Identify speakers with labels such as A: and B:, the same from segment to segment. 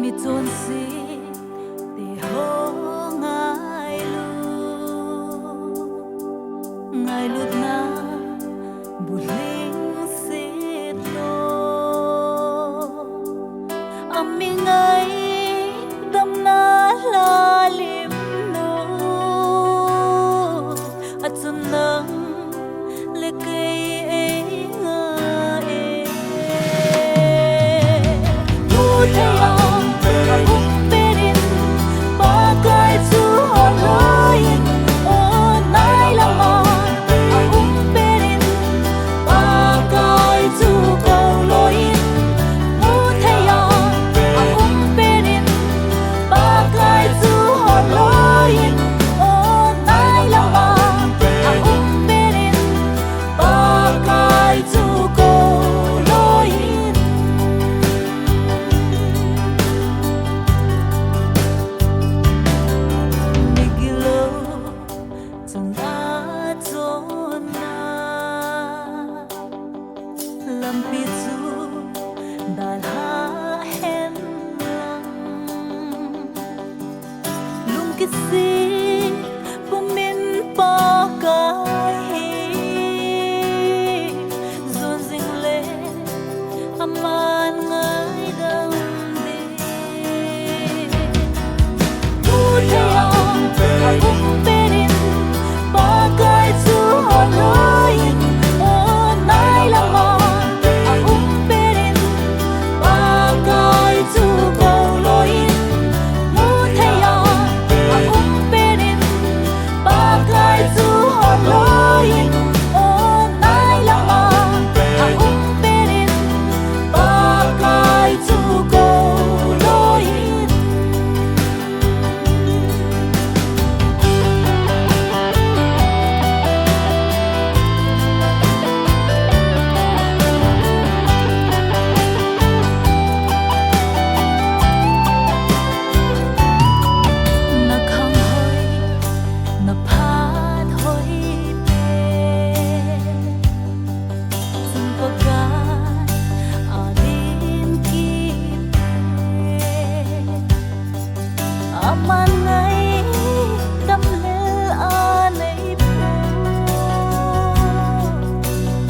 A: mi chôn si te ho ngai lut na buling sit lo ami ngai dam na la lim no achun nang le kai e nga e tu te yang kum perin ba kai chu online o nai la ma si pumin pa kai zon zing le aman ngai dam de tu te yang kum perin pa kai chu holoi o nai la ma perin pa kai chu ko loi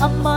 A: amma